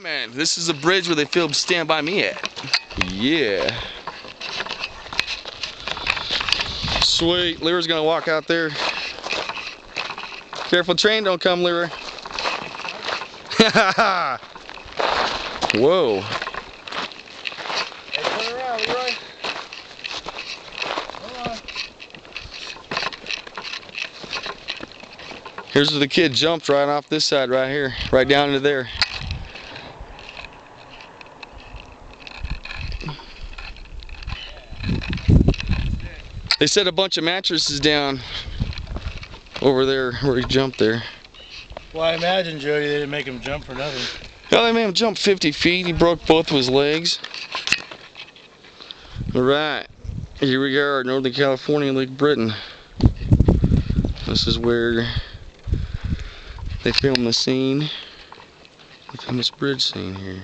Man, this is the bridge where they filmed Stand By Me at. Yeah. Sweet. Lyra's gonna walk out there. Careful, train don't come, Lyra. Whoa. Hey, turn around, Leroy. Come on. Here's where the kid jumped right off this side right here, right down into there. They set a bunch of mattresses down over there where he jumped there. Well, I imagine, Jody, they didn't make him jump for nothing. Well, they made him jump 50 feet. He broke both of his legs. All right, here we are, Northern California, Lake Britton. This is where they filmed the scene, the famous bridge scene here.